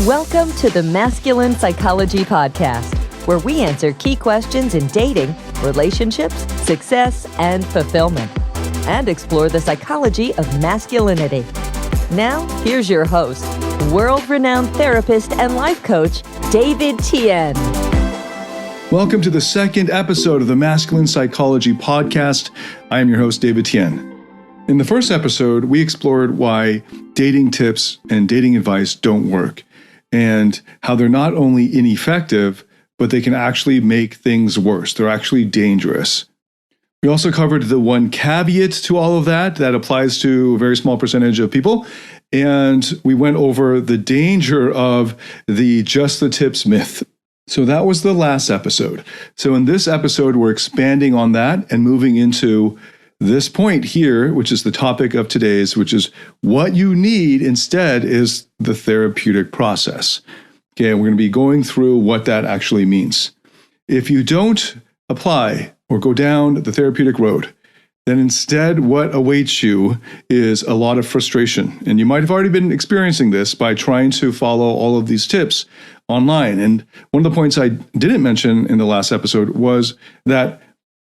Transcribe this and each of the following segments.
Welcome to the Masculine Psychology Podcast, where we answer key questions in dating, relationships, success, and fulfillment, and explore the psychology of masculinity. Now, here's your host, world-renowned therapist and life coach, David Tian. Welcome to the second episode of the Masculine Psychology Podcast. I am your host, David Tian. In the first episode, we explored why dating tips and dating advice don't work, and how they're not only ineffective, but they can actually make things worse. They're actually dangerous. We also covered the one caveat to all of that applies to a very small percentage of people. And we went over the danger of the just the tips myth. So that was the last episode. So in this episode, we're expanding on that and moving into this point here, which is the topic of today's, which is what you need instead is the therapeutic process. Okay, and we're going to be going through what that actually means. If you don't apply or go down the therapeutic road, then instead what awaits you is a lot of frustration. And you might have already been experiencing this by trying to follow all of these tips online. And one of the points I didn't mention in the last episode was that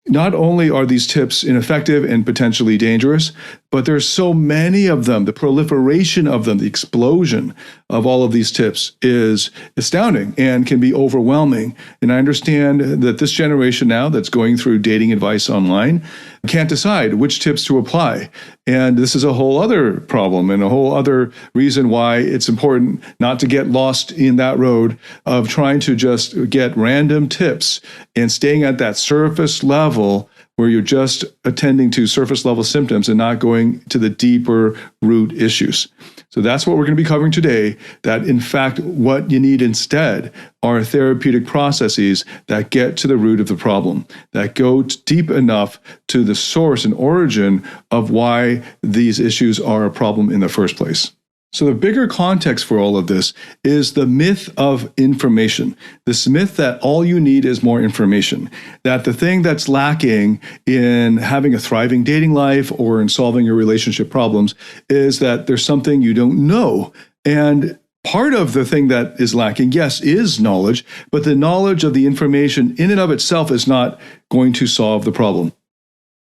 not only are these tips ineffective and potentially dangerous, but there's so many of them. The proliferation of them, the explosion of all of these tips is astounding and can be overwhelming. And I understand that this generation now that's going through dating advice online can't decide which tips to apply. And this is a whole other problem and a whole other reason why it's important not to get lost in that road of trying to just get random tips and staying at that surface level where you're just attending to surface level symptoms and not going to the deeper root issues. So that's what we're going to be covering today, that in fact, what you need instead are therapeutic processes that get to the root of the problem, that go deep enough to the source and origin of why these issues are a problem in the first place. So the bigger context for all of this is the myth of information, this myth that all you need is more information, that the thing that's lacking in having a thriving dating life or in solving your relationship problems is that there's something you don't know. And part of the thing that is lacking, yes, is knowledge, but the knowledge of the information in and of itself is not going to solve the problem.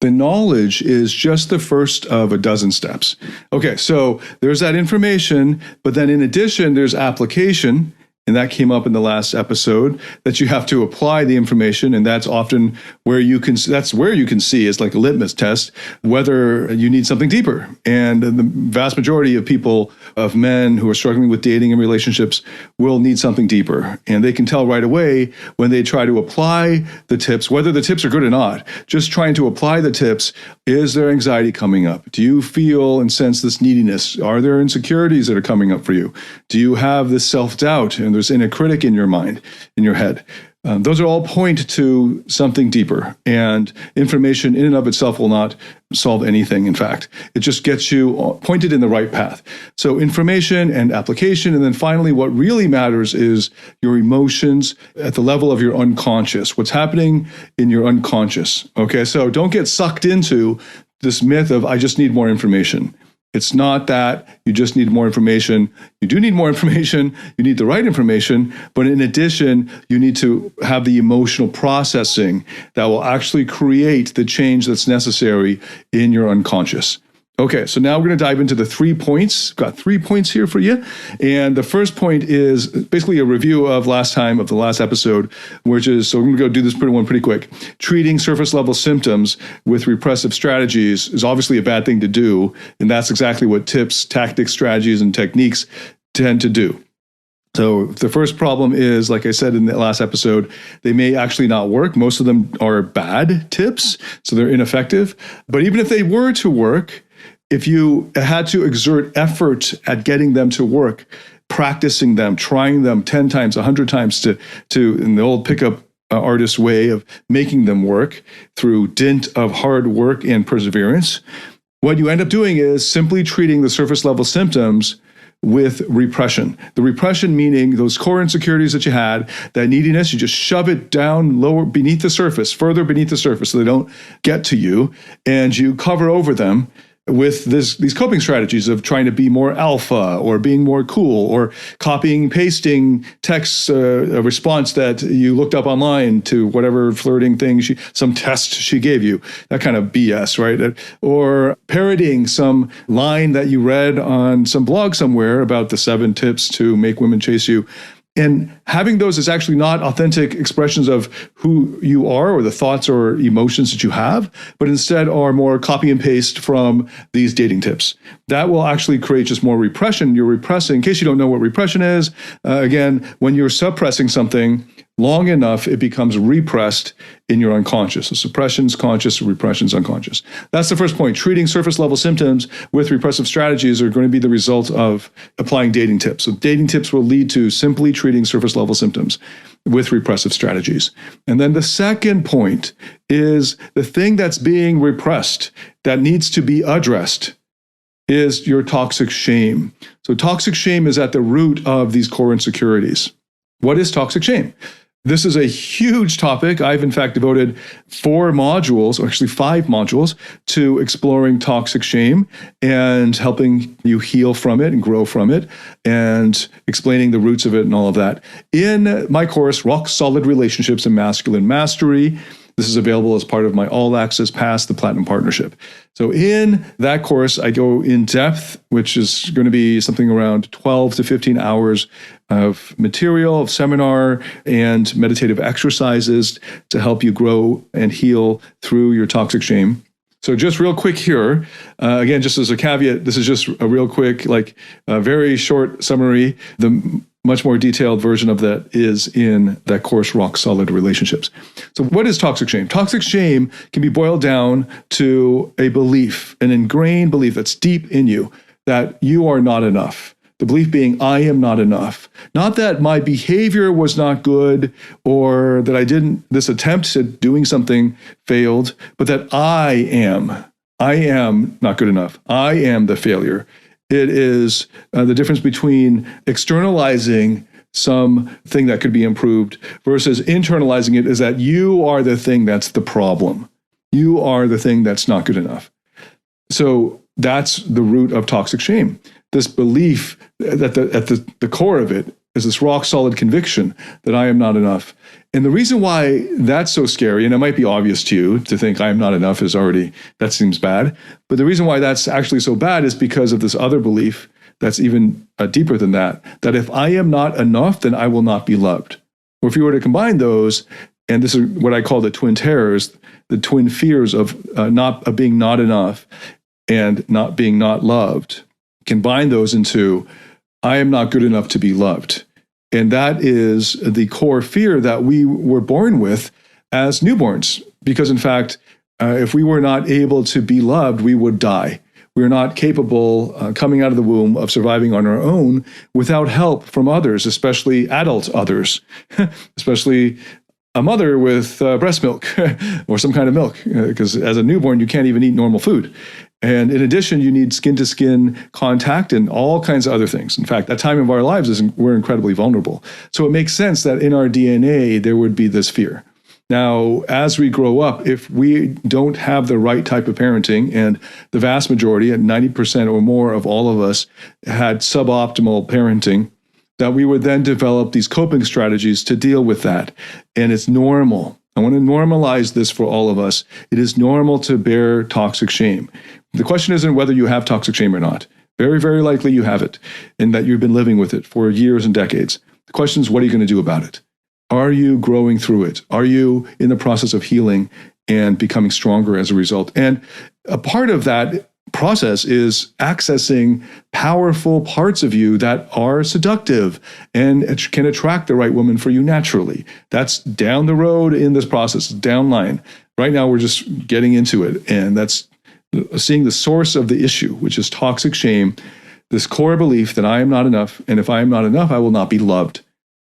The knowledge is just the first of a dozen steps. Okay, so there's that information, but then in addition, there's application. And that came up in the last episode, that you have to apply the information. And that's often where you can see, it's like a litmus test, whether you need something deeper. And the vast majority of people, of men who are struggling with dating and relationships, will need something deeper. And they can tell right away when they try to apply the tips, whether the tips are good or not, just trying to apply the tips, is there anxiety coming up? Do you feel and sense this neediness? Are there insecurities that are coming up for you? Do you have this self-doubt and there's inner critic in your mind, in your head? Those are all point to something deeper, and information in and of itself will not solve anything. In fact, it just gets you pointed in the right path. So information and application. And then finally, what really matters is your emotions at the level of your unconscious, what's happening in your unconscious. Okay, so don't get sucked into this myth of I just need more information. It's not that you just need more information. You do need more information. You need the right information. But in addition, you need to have the emotional processing that will actually create the change that's necessary in your unconscious. Okay, so now we're going to dive into the 3 points. Got 3 points here for you. And the first point is basically a review of the last episode, which is, so I'm going to go do this pretty quick. Treating surface level symptoms with repressive strategies is obviously a bad thing to do. And that's exactly what tips, tactics, strategies, and techniques tend to do. So the first problem is, like I said in the last episode, they may actually not work. Most of them are bad tips, so they're ineffective. But even if they were to work, if you had to exert effort at getting them to work, practicing them, trying them 10 times, 100 times to in the old pickup artist way of making them work through dint of hard work and perseverance, what you end up doing is simply treating the surface level symptoms with repression. The repression meaning those core insecurities that you had, that neediness, you just shove it down lower beneath the surface, further beneath the surface so they don't get to you, and you cover over them with these coping strategies of trying to be more alpha or being more cool or copying, pasting texts, a response that you looked up online to whatever flirting thing, some test she gave you, that kind of BS, right? Or parodying some line that you read on some blog somewhere about the 7 tips to make women chase you. And having those is actually not authentic expressions of who you are or the thoughts or emotions that you have, but instead are more copy and paste from these dating tips. That will actually create just more repression. You're repressing, in case you don't know what repression is, again, when you're suppressing something long enough, it becomes repressed in your unconscious. So suppression's conscious, repression's unconscious. That's the first point. Treating surface level symptoms with repressive strategies are going to be the result of applying dating tips. So dating tips will lead to simply treating surface level symptoms with repressive strategies. And then the second point is the thing that's being repressed that needs to be addressed is your toxic shame. So toxic shame is at the root of these core insecurities. What is toxic shame? This is a huge topic. I've in fact devoted 4 modules, or actually 5 modules, to exploring toxic shame and helping you heal from it and grow from it and explaining the roots of it and all of that. In my course, Rock Solid Relationships and Masculine Mastery, this is available as part of my All Access Pass, the Platinum Partnership. So in that course, I go in depth, which is going to be something around 12 to 15 hours of material, of seminar, and meditative exercises to help you grow and heal through your toxic shame. So just real quick here, again, just as a caveat, this is just a real quick, very short summary. The much more detailed version of that is in that course, Rock Solid Relationships. So what is toxic shame? Toxic shame can be boiled down to a belief, an ingrained belief that's deep in you that you are not enough. The belief being, I am not enough. Not that my behavior was not good or that this attempt at doing something failed, but that I am not good enough. I am the failure. It is the difference between externalizing something that could be improved versus internalizing it is that you are the thing that's the problem. You are the thing that's not good enough. So that's the root of toxic shame. This belief that at the core of it is this rock solid conviction that I am not enough. And the reason why that's so scary, and it might be obvious to you to think I am not enough that seems bad. But the reason why that's actually so bad is because of this other belief that's even deeper than that if I am not enough, then I will not be loved. Or if you were to combine those, and this is what I call the twin terrors, the twin fears of being not enough and not being not loved, combine those into I am not good enough to be loved. And that is the core fear that we were born with as newborns. Because in fact, if we were not able to be loved, we would die. We are not capable coming out of the womb of surviving on our own without help from others, especially adult others, especially a mother with breast milk or some kind of milk. Because as a newborn, you can't even eat normal food. And in addition, you need skin-to-skin contact and all kinds of other things. In fact, that time of our lives, we're incredibly vulnerable. So it makes sense that in our DNA, there would be this fear. Now, as we grow up, if we don't have the right type of parenting, and the vast majority, at 90% or more of all of us, had suboptimal parenting, that we would then develop these coping strategies to deal with that. And it's normal. I want to normalize this for all of us. It is normal to bear toxic shame. The question isn't whether you have toxic shame or not. Very, very likely you have it, and that you've been living with it for years and decades. The question is, what are you going to do about it? Are you growing through it? Are you in the process of healing and becoming stronger as a result? And a part of that process is accessing powerful parts of you that are seductive and can attract the right woman for you naturally. That's down the road in this process, downline. Right now, we're just getting into it, and that's seeing the source of the issue, which is toxic shame, this core belief that I am not enough, and if I am not enough, I will not be loved.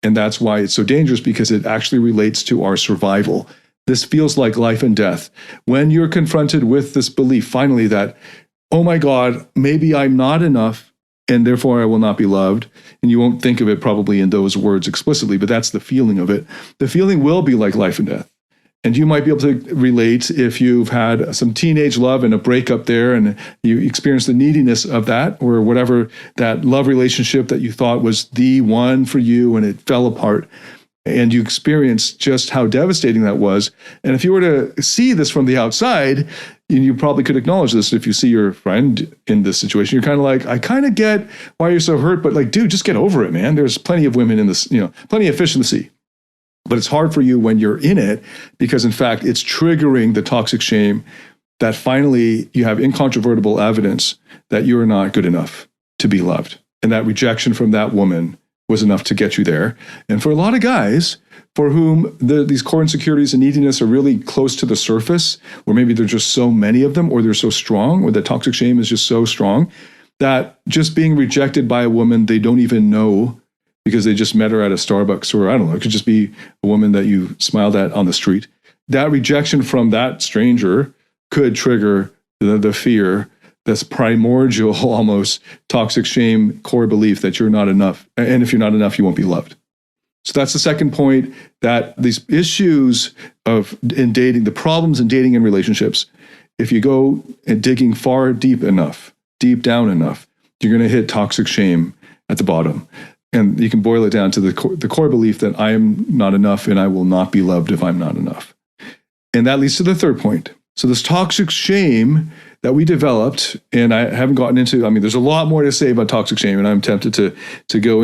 And that's why it's so dangerous, because it actually relates to our survival. This feels like life and death. When you're confronted with this belief, finally, that, oh my God, maybe I'm not enough, and therefore I will not be loved. And you won't think of it probably in those words explicitly, but that's the feeling of it. The feeling will be like life and death. And you might be able to relate if you've had some teenage love and a breakup there and you experience the neediness of that, or whatever, that love relationship that you thought was the one for you and it fell apart. And you experience just how devastating that was. And if you were to see this from the outside, you probably could acknowledge this. If you see your friend in this situation, you're kind of like, I kind of get why you're so hurt, but like, dude, just get over it, man. There's plenty of women in this, plenty of fish in the sea. But it's hard for you when you're in it because, in fact, it's triggering the toxic shame that finally you have incontrovertible evidence that you are not good enough to be loved. And that rejection from that woman was enough to get you there. And for a lot of guys for whom these core insecurities and neediness are really close to the surface, or maybe there's just so many of them, or they're so strong, or the toxic shame is just so strong that just being rejected by a woman they don't even know because they just met her at a Starbucks, or I don't know, it could just be a woman that you smiled at on the street. That rejection from that stranger could trigger the fear, this primordial, almost toxic shame core belief that you're not enough. And if you're not enough, you won't be loved. So that's the second point, that these issues in dating, the problems in dating and relationships, if you go and digging far deep down enough, you're going to hit toxic shame at the bottom. And you can boil it down to the core belief that I am not enough and I will not be loved if I'm not enough. And that leads to the third point. So this toxic shame that we developed, and I haven't gotten into, there's a lot more to say about toxic shame, and I'm tempted to go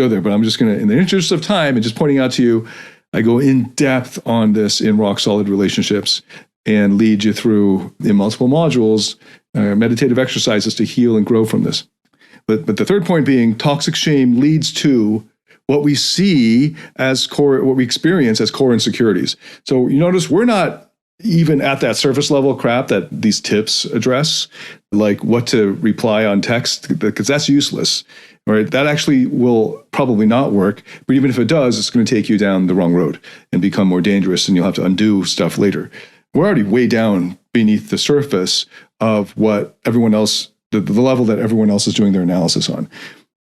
there, but I'm just going to, in the interest of time and just pointing out to you, I go in depth on this in Rock Solid Relationships and lead you through, in multiple modules, meditative exercises to heal and grow from this. But the third point being, toxic shame leads to what we see as what we experience as core insecurities. So you notice we're not even at that surface level crap that these tips address, like what to reply on text, because that's useless, right? That actually will probably not work. But even if it does, it's going to take you down the wrong road and become more dangerous, and you'll have to undo stuff later. We're already way down beneath the surface of what everyone else, the level that everyone else is doing their analysis on.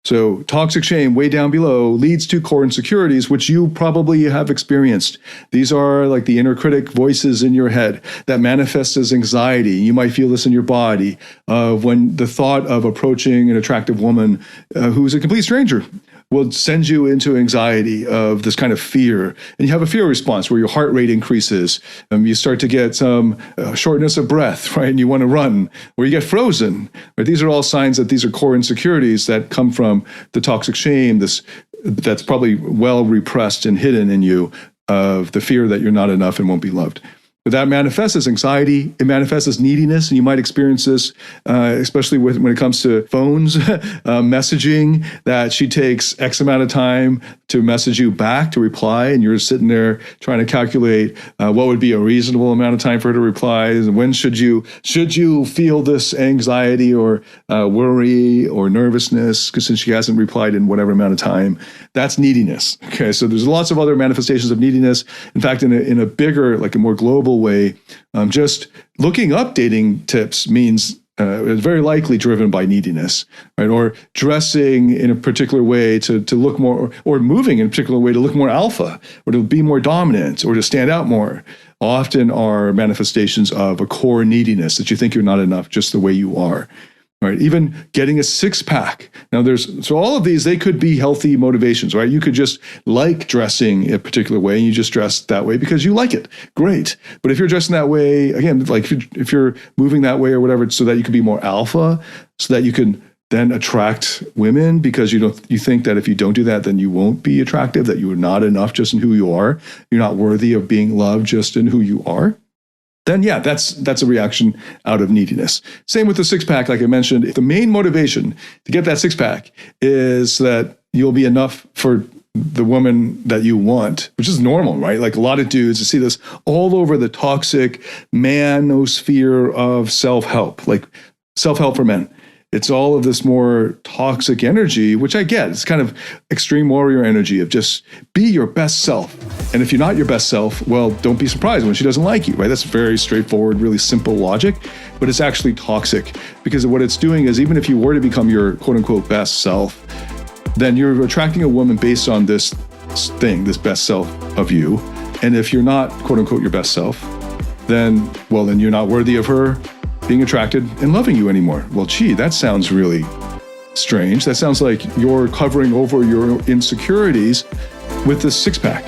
So toxic shame way down below leads to core insecurities, which you probably have experienced. These are like the inner critic voices in your head that manifest as anxiety. You might feel this in your body when the thought of approaching an attractive woman who's a complete stranger will send you into anxiety of this kind of fear. And you have a fear response where your heart rate increases. You start to get some shortness of breath, right? And you want to run, or you get frozen. Right? These are all signs that these are core insecurities that come from the toxic shame, that's probably well repressed and hidden in you, of the fear that you're not enough and won't be loved. But that manifests as anxiety. It manifests as neediness, and you might experience this, especially when it comes to phones, messaging, that she takes X amount of time to message you back, to reply, and you're sitting there trying to calculate what would be a reasonable amount of time for her to reply, and when should you feel this anxiety or worry or nervousness, because since she hasn't replied in whatever amount of time. That's neediness. Okay, so there's lots of other manifestations of neediness. In fact, in a bigger, like a more global way, just looking up dating tips means it's very likely driven by neediness, right? Or dressing in a particular way to look more, or moving in a particular way to look more alpha, or to be more dominant, or to stand out more, often are manifestations of a core neediness that you think you're not enough just the way you are. Right? Even getting a six-pack. Now so all of these, they could be healthy motivations, right? You could just like dressing a particular way and you just dress that way because you like it. Great. But if you're dressing that way, again, like if you're moving that way or whatever, so that you can be more alpha, so that you can then attract women, because you think that if you don't do that, then you won't be attractive, that you are not enough just in who you are. You're not worthy of being loved just in who you are. Then yeah, that's a reaction out of neediness. Same with the six-pack, like I mentioned. If the main motivation to get that six-pack is that you'll be enough for the woman that you want, which is normal, right? Like a lot of dudes, you see this all over the toxic manosphere of self-help, like self-help for men. It's all of this more toxic energy, which I get. It's kind of extreme warrior energy of just be your best self. And if you're not your best self, well, don't be surprised when she doesn't like you, right? That's very straightforward, really simple logic, but it's actually toxic, because what it's doing is, even if you were to become your quote unquote best self, then you're attracting a woman based on this thing, this best self of you. And if you're not, quote unquote, your best self, then you're not worthy of her being attracted and loving you anymore. Well, gee, that sounds really strange. That sounds like you're covering over your insecurities with this six-pack.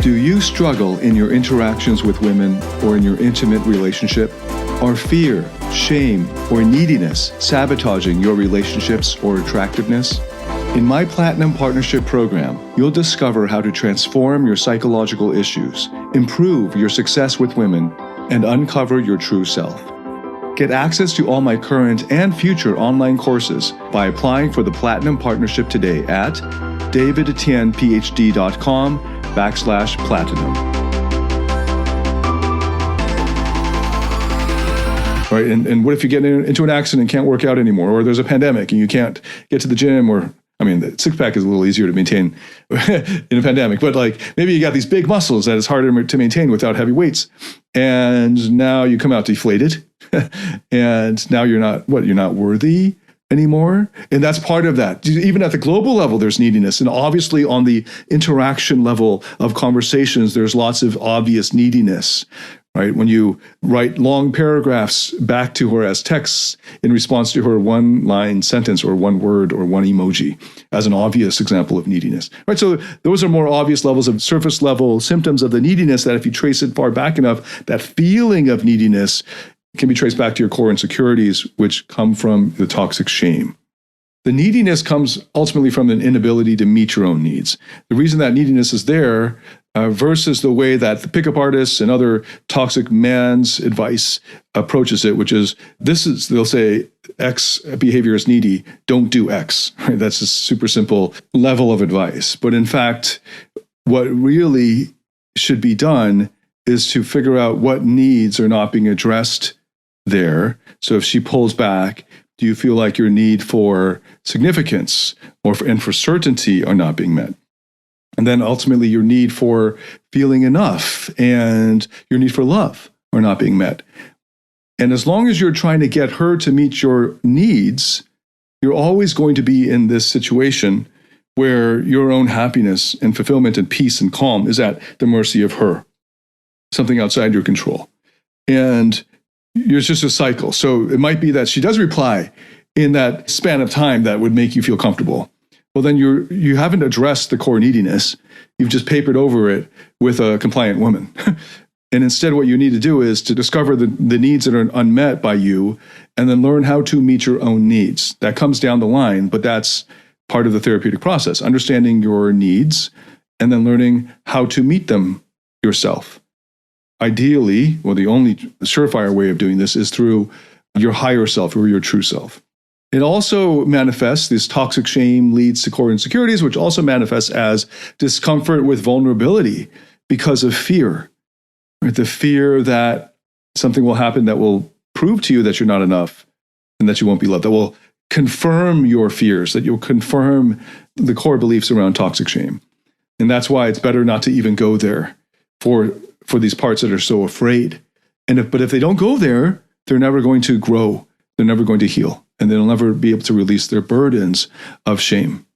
Do you struggle in your interactions with women or in your intimate relationship? Are fear, shame, or neediness sabotaging your relationships or attractiveness? In my Platinum Partnership Program, you'll discover how to transform your psychological issues, improve your success with women, and uncover your true self. Get access to all my current and future online courses by applying for the Platinum Partnership today at davidtianphd.com/platinum. Right, and what if you get into an accident and can't work out anymore, or there's a pandemic and you can't get to the gym, the six-pack is a little easier to maintain in a pandemic, but maybe you got these big muscles that it's harder to maintain without heavy weights. And now you come out deflated and now you're not worthy anymore. And that's part of that. Even at the global level, there's neediness. And obviously on the interaction level of conversations, there's lots of obvious neediness. Right? When you write long paragraphs back to her as texts in response to her one-line sentence or one word or one emoji as an obvious example of neediness. Right? So those are more obvious levels of surface level symptoms of the neediness that if you trace it far back enough, that feeling of neediness can be traced back to your core insecurities, which come from the toxic shame. The neediness comes ultimately from an inability to meet your own needs. The reason that neediness is there versus the way that the pickup artists and other toxic man's advice approaches it, which is, they'll say, X behavior is needy, don't do X. Right? That's a super simple level of advice. But in fact, what really should be done is to figure out what needs are not being addressed there. So if she pulls back, do you feel like your need for significance and for certainty are not being met? And then ultimately your need for feeling enough and your need for love are not being met. And as long as you're trying to get her to meet your needs, you're always going to be in this situation where your own happiness and fulfillment and peace and calm is at the mercy of her, something outside your control. And it's just a cycle. So it might be that she does reply in that span of time that would make you feel comfortable. Well, then you haven't addressed the core neediness. You've just papered over it with a compliant woman. And instead, what you need to do is to discover the needs that are unmet by you and then learn how to meet your own needs. That comes down the line, but that's part of the therapeutic process, understanding your needs and then learning how to meet them yourself. Ideally, the only surefire way of doing this is through your higher self or your true self. It also manifests, this toxic shame leads to core insecurities, which also manifests as discomfort with vulnerability because of fear. Right? The fear that something will happen that will prove to you that you're not enough and that you won't be loved, that will confirm your fears, that you'll confirm the core beliefs around toxic shame. And that's why it's better not to even go there for these parts that are so afraid. But if they don't go there, they're never going to grow. They're never going to heal. And they'll never be able to release their burdens of shame.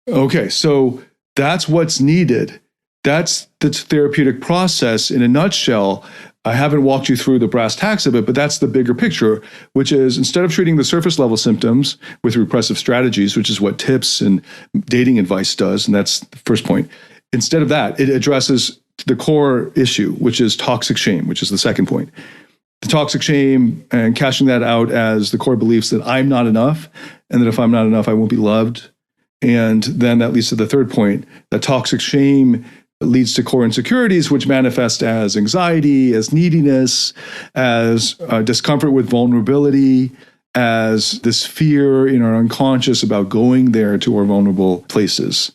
Okay, so that's what's needed. That's the therapeutic process in a nutshell. I haven't walked you through the brass tacks of it, but that's the bigger picture, which is instead of treating the surface level symptoms with repressive strategies, which is what tips and dating advice does, and that's the first point, instead of that, it addresses the core issue, which is toxic shame, which is the second point. The toxic shame and cashing that out as the core beliefs that I'm not enough, and that if I'm not enough, I won't be loved. And then that leads to the third point, that toxic shame leads to core insecurities, which manifest as anxiety, as neediness, as discomfort with vulnerability, as this fear in our unconscious about going there to our vulnerable places.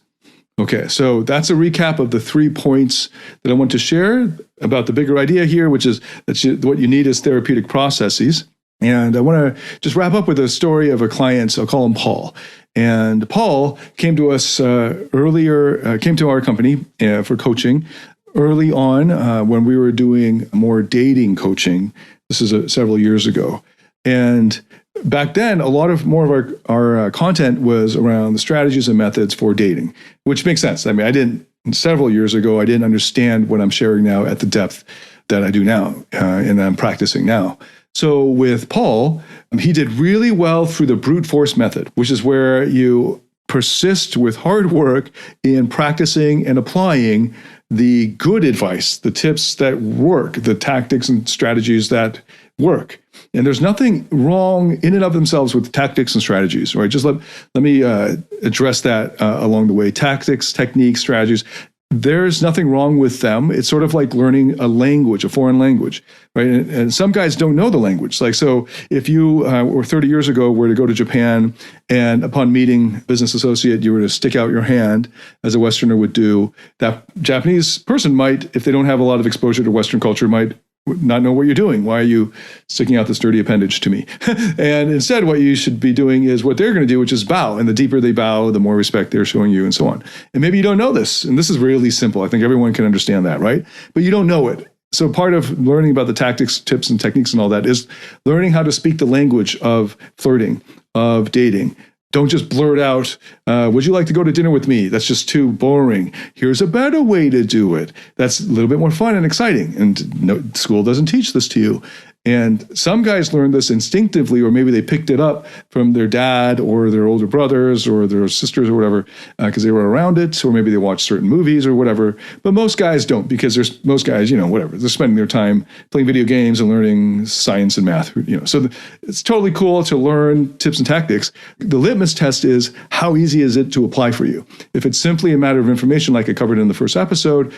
Okay, so that's a recap of the 3 points that I want to share about the bigger idea here, which is that what you need is therapeutic processes. And I want to just wrap up with a story of a client. I'll call him Paul. And Paul came to us came to our company for coaching early on when we were doing more dating coaching. This is several years ago. And back then, a lot of more of our content was around the strategies and methods for dating, which makes sense. I mean, several years ago, I didn't understand what I'm sharing now at the depth that I do now, and I'm practicing now. So with Paul, he did really well through the brute force method, which is where you persist with hard work in practicing and applying the good advice, the tips that work, the tactics and strategies that work. And there's nothing wrong in and of themselves with tactics and strategies, right? Just let me address that along the way. Tactics, techniques, strategies. There's nothing wrong with them. It's sort of like learning a language, a foreign language, right? And some guys don't know the language. Like, so if you or 30 years ago were to go to Japan and upon meeting a business associate, you were to stick out your hand as a Westerner would do, that Japanese person might, if they don't have a lot of exposure to Western culture, might not know what you're doing. Why are you sticking out this dirty appendage to me? And instead, what you should be doing is what they're going to do, which is bow. And the deeper they bow, the more respect they're showing you and so on. And maybe you don't know this. And this is really simple. I think everyone can understand that, right? But you don't know it. So part of learning about the tactics, tips, and techniques and all that is learning how to speak the language of flirting, of dating. Don't just blurt out, would you like to go to dinner with me? That's just too boring. Here's a better way to do it. That's a little bit more fun and exciting. And no, school doesn't teach this to you. And some guys learn this instinctively, or maybe they picked it up from their dad or their older brothers or their sisters or whatever, because they were around it, or maybe they watched certain movies or whatever. But most guys don't, because most guys, whatever, they're spending their time playing video games and learning science and math. So it's totally cool to learn tips and tactics. The litmus test is how easy is it to apply for you. If it's simply a matter of information, like I covered in the first episode,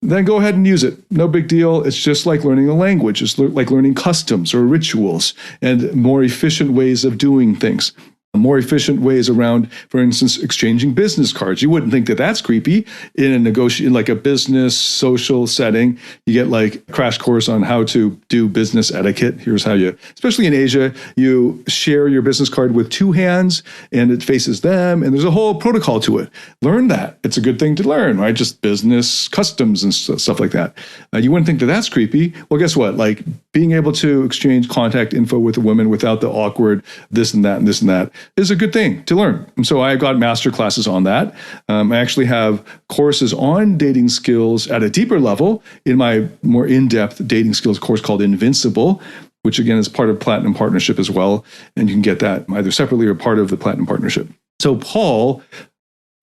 then go ahead and use it. No big deal. It's just like learning a language. It's like learning customs or rituals and more efficient ways of doing things. More efficient ways around, for instance, exchanging business cards. You wouldn't think that that's creepy in like a business social setting. You get like a crash course on how to do business etiquette. Here's how you, especially in Asia, you share your business card with two hands and it faces them. And there's a whole protocol to it. Learn that. It's a good thing to learn, right? Just business customs and stuff like that. You wouldn't think that that's creepy. Well, guess what? Like being able to exchange contact info with a woman without the awkward this and that and this and that is a good thing to learn. And so I got master classes on that. I actually have courses on dating skills at a deeper level in my more in-depth dating skills course called Invincible, which again is part of Platinum Partnership as well. And you can get that either separately or part of the Platinum Partnership. So Paul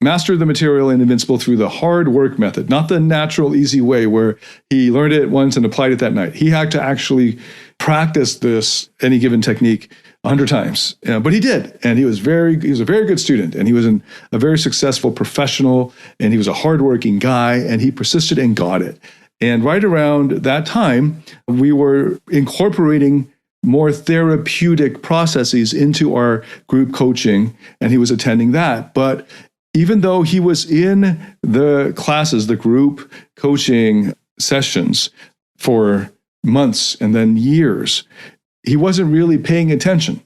mastered the material in Invincible through the hard work method, not the natural, easy way where he learned it once and applied it that night. He had to actually practice this, any given technique, 100 times. But he did. And he was a very good student. And he was a very successful professional. And he was a hardworking guy. And he persisted and got it. And right around that time, we were incorporating more therapeutic processes into our group coaching. And he was attending that. But even though he was in the classes, the group coaching sessions for months and then years, he wasn't really paying attention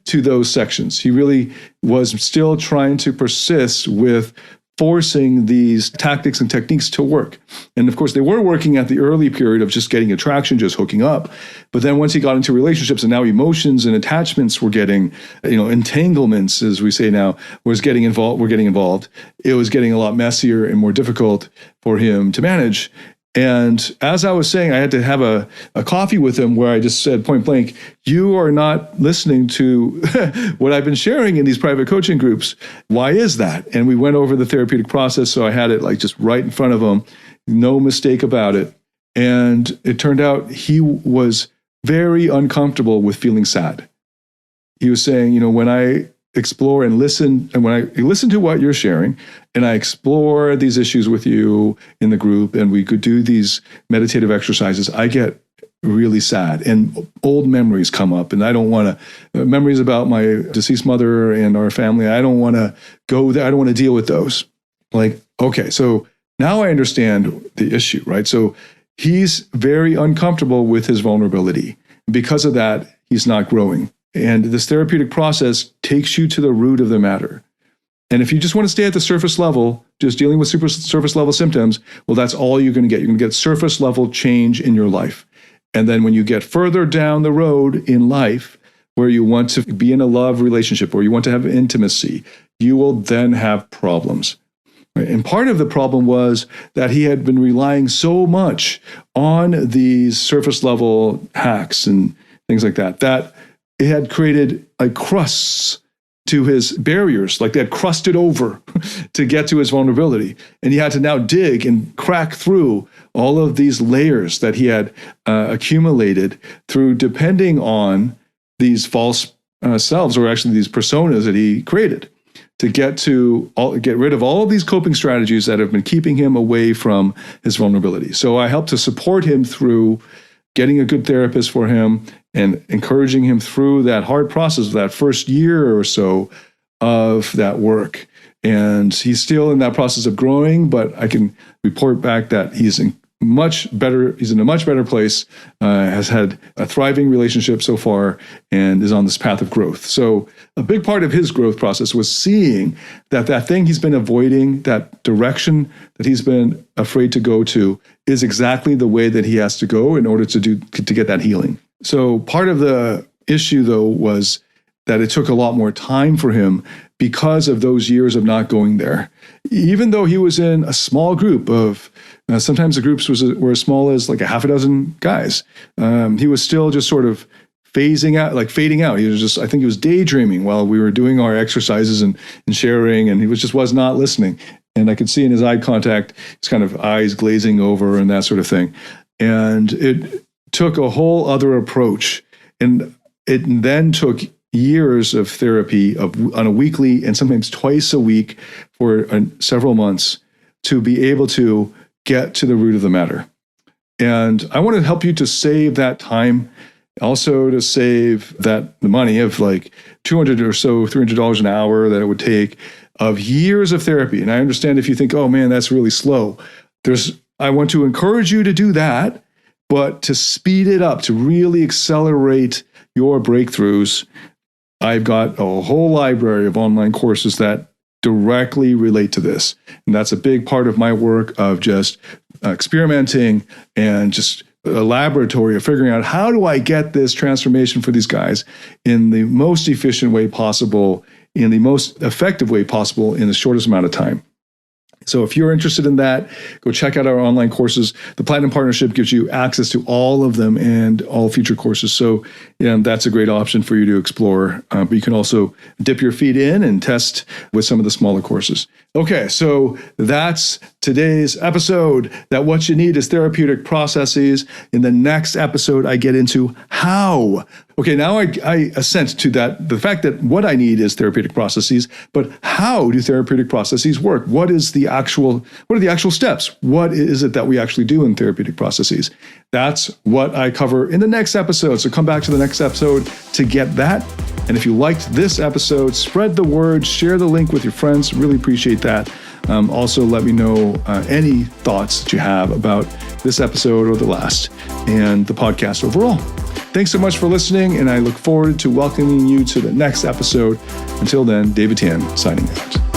to those sections. He really was still trying to persist with forcing these tactics and techniques to work. And of course, they were working at the early period of just getting attraction, just hooking up. But then once he got into relationships and now emotions and attachments were getting, entanglements, as we say now, were getting involved. It was getting a lot messier and more difficult for him to manage. And as I was saying, I had to have a coffee with him where I just said point blank, you are not listening to what I've been sharing in these private coaching groups. Why is that? And we went over the therapeutic process. So I had it like just right in front of him, no mistake about it. And it turned out he was very uncomfortable with feeling sad. He was saying, when I explore and listen, and when I listen to what you're sharing, and I explore these issues with you in the group, and we could do these meditative exercises, I get really sad, and old memories come up, and I don't want to, memories about my deceased mother and our family, I don't want to go there, I don't want to deal with those. Like, okay, so now I understand the issue, right? So he's very uncomfortable with his vulnerability. Because of that, he's not growing. And this therapeutic process takes you to the root of the matter. And if you just want to stay at the surface level, just dealing with surface level symptoms, well, that's all you're going to get. You're going to get surface level change in your life. And then when you get further down the road in life, where you want to be in a love relationship, or you want to have intimacy, you will then have problems. Right? And part of the problem was that he had been relying so much on these surface level hacks and things like that, that it had created like crusts to his barriers, like they had crusted over to get to his vulnerability. And he had to now dig and crack through all of these layers that he had accumulated through depending on these false selves, or actually these personas that he created, to get rid of all of these coping strategies that have been keeping him away from his vulnerability. So I helped to support him through getting a good therapist for him and encouraging him through that hard process of that first year or so of that work. And he's still in that process of growing, but I can report back that he's in a much better place, has had a thriving relationship so far, and is on this path of growth. So a big part of his growth process was seeing that that thing he's been avoiding, that direction that he's been afraid to go to, is exactly the way that he has to go in order to get that healing. So part of the issue, though, was that it took a lot more time for him because of those years of not going there. Even though he was in a small group of, sometimes the groups were as small as like a half a dozen guys, he was still just sort of fading out. He was just, I think he was daydreaming while we were doing our exercises and sharing, and he was not listening. And I could see in his eye contact, his kind of eyes glazing over and that sort of thing. And it took a whole other approach. And it then took years of therapy on a weekly and sometimes twice a week for several months to be able to get to the root of the matter. And I want to help you to save that time, also to save the money of like $200 or so, $300 an hour that it would take of years of therapy. And I understand if you think, oh man, that's really slow. I want to encourage you to do that, but to speed it up, to really accelerate your breakthroughs, I've got a whole library of online courses that directly relate to this. And that's a big part of my work of just experimenting and just a laboratory of figuring out, how do I get this transformation for these guys in the most efficient way possible, in the most effective way possible, in the shortest amount of time. So if you're interested in that, go check out our online courses. The Platinum Partnership gives you access to all of them and all future courses. So that's a great option for you to explore. But you can also dip your feet in and test with some of the smaller courses. Okay, so that's today's episode, that what you need is therapeutic processes. In the next episode, I get into how. Okay, now I assent to that, the fact that what I need is therapeutic processes, but how do therapeutic processes work? What are the actual steps? What is it that we actually do in therapeutic processes? That's what I cover in the next episode. So come back to the next episode to get that. And if you liked this episode, spread the word, share the link with your friends. Really appreciate that. Also, let me know any thoughts that you have about this episode or the last and the podcast overall. Thanks so much for listening, and I look forward to welcoming you to the next episode. Until then, David Tian signing out.